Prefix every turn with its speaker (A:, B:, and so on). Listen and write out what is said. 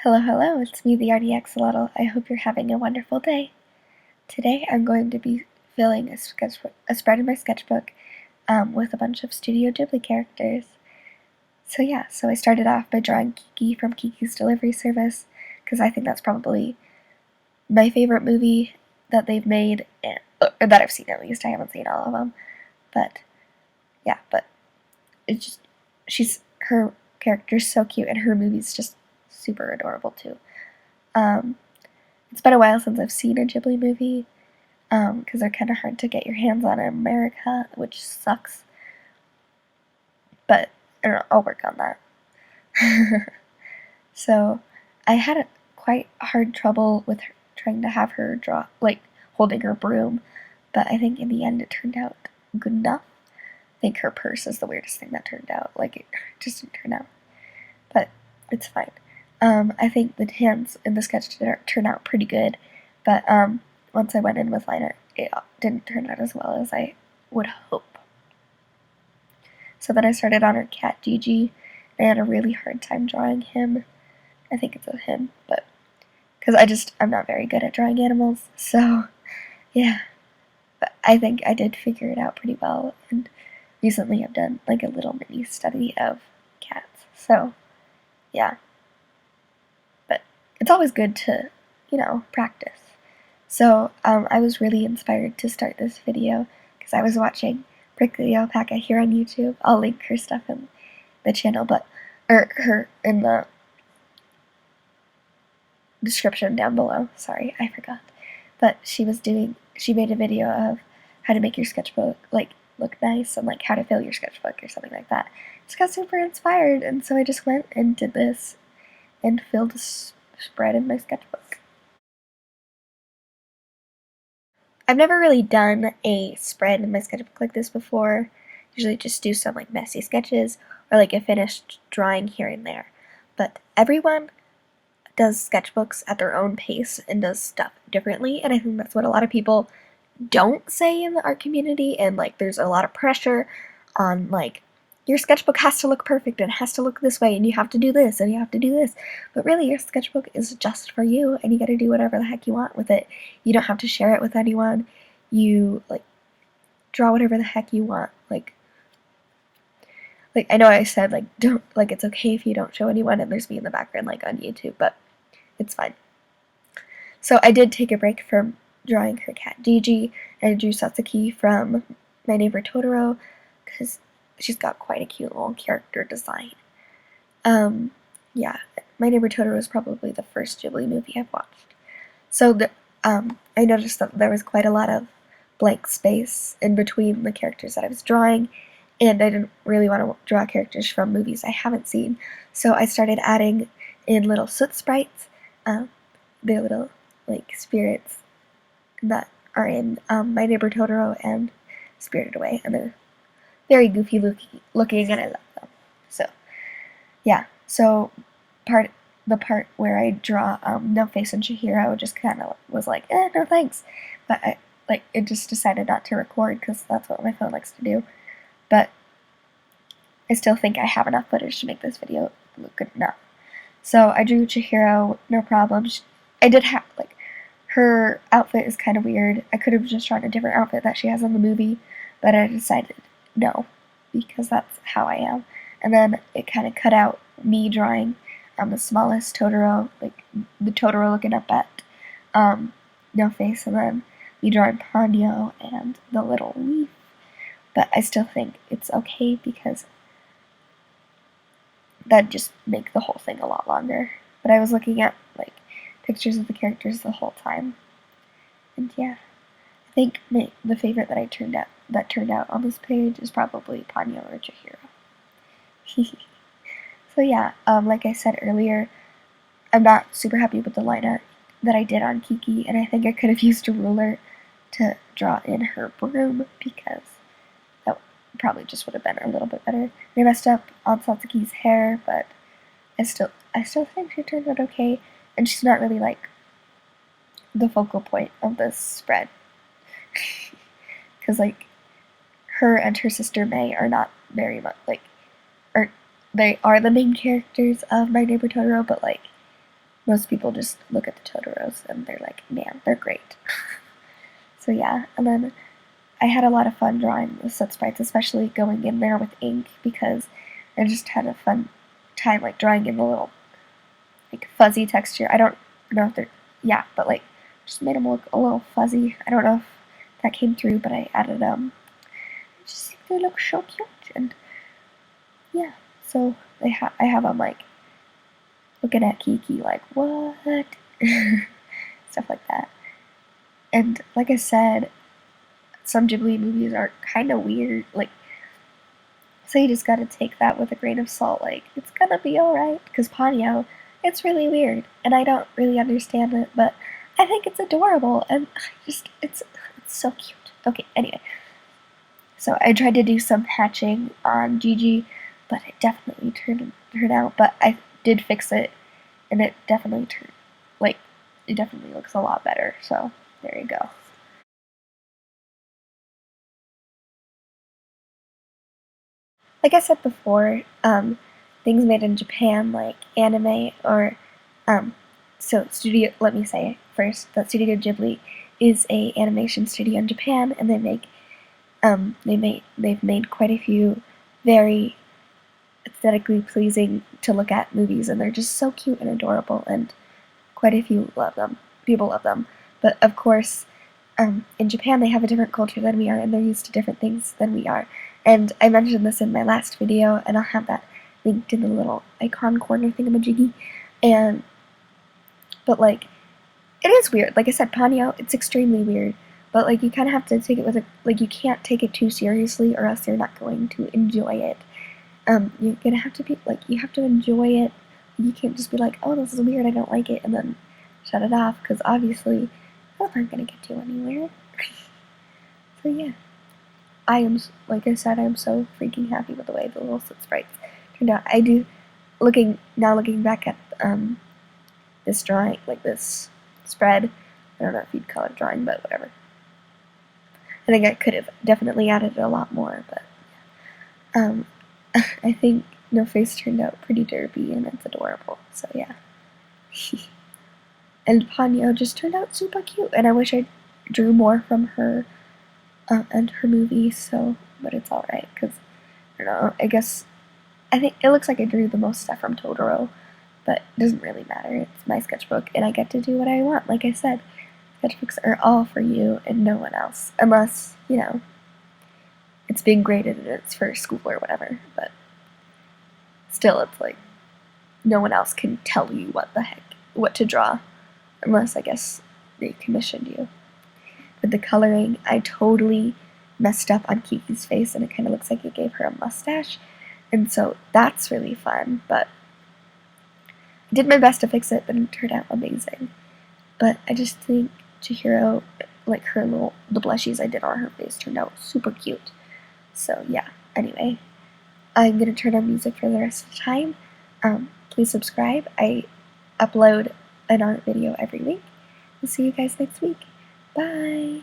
A: Hello, it's me, the RD Axolotl. I hope you're having a wonderful day. Today I'm going to be filling a spread in my sketchbook with a bunch of Studio Ghibli characters. So I started off by drawing Kiki from Kiki's Delivery Service, because I think that's probably my favorite movie that they've made, or that I've seen at least. I haven't seen all of them, but it's just, her character's so cute, and her movie's just super adorable too. It's been a while since I've seen a Ghibli movie, because they're kind of hard to get your hands on in America, which sucks. But I don't know, I'll work on that. So I had quite hard trouble with trying to have her draw, holding her broom, but I think in the end it turned out good enough. I think her purse is the weirdest thing that turned out. It just didn't turn out. But it's fine. I think the hands in the sketch turned out pretty good, but once I went in with liner, it didn't turn out as well as I would hope. So then I started on her cat Gigi, and I had a really hard time drawing him. I think it's a him, but because I'm not very good at drawing animals, so yeah. But I think I did figure it out pretty well, and recently I've done a little mini study of cats, so yeah. But it's always good to, practice. So I was really inspired to start this video because I was watching Prickly Alpaca here on YouTube. I'll link her stuff in the channel, her in the description down below. Sorry, I forgot. But she made a video of how to make your sketchbook look nice, and how to fill your sketchbook or something like that. Just got super inspired, and so I just went and did this and filled a spread in my sketchbook. I've never really done a spread in my sketchbook like this before. Usually just do some messy sketches or a finished drawing here and there. But everyone does sketchbooks at their own pace and does stuff differently, and I think that's what a lot of people don't say in the art community, and there's a lot of pressure on your sketchbook has to look perfect and has to look this way, and you have to do this and you have to do this. But really, your sketchbook is just for you, and you gotta do whatever the heck you want with it. You don't have to share it with anyone. You draw whatever the heck you want. I know I said don't it's okay if you don't show anyone, and there's me in the background on YouTube, but it's fine. So I did take a break from drawing her cat Gigi, and I drew Satsuki from My Neighbor Totoro because she's got quite a cute little character design. Yeah, My Neighbor Totoro is probably the first Ghibli movie I've watched. So I noticed that there was quite a lot of blank space in between the characters that I was drawing, and I didn't really want to draw characters from movies I haven't seen, so I started adding in little soot sprites. They're little spirits that are in My Neighbor Totoro and Spirited Away, and they're very goofy looking, and I love them. So yeah, so the part where I draw No Face and Chihiro just kind of was no thanks, but it just decided not to record because that's what my phone likes to do. But I still think I have enough footage to make this video look good enough. So I drew Chihiro, no problem. I did have her outfit is kind of weird. I could have just drawn a different outfit that she has in the movie, but I decided no, because that's how I am. And then it kind of cut out me drawing the smallest Totoro, the Totoro looking up at No Face, and then me drawing Ponyo and the little leaf. But I still think it's okay because that'd just make the whole thing a lot longer. But I was looking at pictures of the characters the whole time, and yeah, I think the favorite that turned out on this page is probably Ponyo or Chihiro. So yeah, like I said earlier, I'm not super happy with the line art that I did on Kiki, and I think I could have used a ruler to draw in her broom because that probably just would have been a little bit better. I messed up on Satsuki's hair, but I still think she turned out okay. And she's not really the focal point of this spread. Because her and her sister May are not very much they are the main characters of My Neighbor Totoro, but most people just look at the Totoros and they're like, man, they're great. So yeah, and then I had a lot of fun drawing the set sprites, especially going in there with ink, because I just had a fun time like drawing in the little like fuzzy texture. I don't know if they're, yeah, but like just made them look a little fuzzy. I don't know if that came through, but I added just they look so cute. And yeah, so I have them like looking at Kiki like, what? Stuff like that. And like I said, some Ghibli movies are kind of weird. Like, so you just gotta take that with a grain of salt. Like, it's gonna be alright. Because Ponyo, it's really weird. And I don't really understand it, but I think it's adorable. And it's so cute. Okay, anyway. So I tried to do some hatching on Gigi, but it definitely turned out. But I did fix it, and it definitely it definitely looks a lot better. So there you go. Like I said before, things made in Japan, like anime or um, so studio. Let me say first that Studio Ghibli is a animation studio in Japan, and they've made quite a few very aesthetically pleasing to look at movies, and they're just so cute and adorable, and quite a few love them. People love them, but of course, in Japan they have a different culture than we are, and they're used to different things than we are. And I mentioned this in my last video, and I'll have that linked in the little icon corner thingamajiggy. And but like, it is weird. Like I said, Ponyo, it's extremely weird. But like, you kind of have to take it with like, you can't take it too seriously, or else you're not going to enjoy it. You're gonna have to be like, you have to enjoy it. You can't just be like, oh, this is weird, I don't like it, and then shut it off, because obviously those aren't gonna get you anywhere. So yeah, like I said, I am so freaking happy with the way the little sprites turned out. Looking back at this drawing, like this spread, I don't know if you'd call it drawing, but whatever. I think I could have definitely added a lot more, but I think No Face turned out pretty derpy, and it's adorable, so yeah. And Ponyo just turned out super cute, and I wish I drew more from her and her movies, so, but it's alright, because, I don't know, I think it looks like I drew the most stuff from Totoro, but it doesn't really matter. It's my sketchbook, and I get to do what I want. Like I said, sketchbooks are all for you and no one else, unless, you know, it's being graded and it's for school or whatever, but still, it's like, no one else can tell you what to draw, unless, I guess, they commissioned you. With the coloring, I totally messed up on Kiki's face, and it kind of looks like it gave her a mustache, and so that's really fun, but I did my best to fix it, but it turned out amazing. But I just think Chihiro, like the blushies I did on her face turned out super cute. So yeah, anyway, I'm going to turn on music for the rest of the time. Please subscribe. I upload an art video every week. We'll see you guys next week. Bye!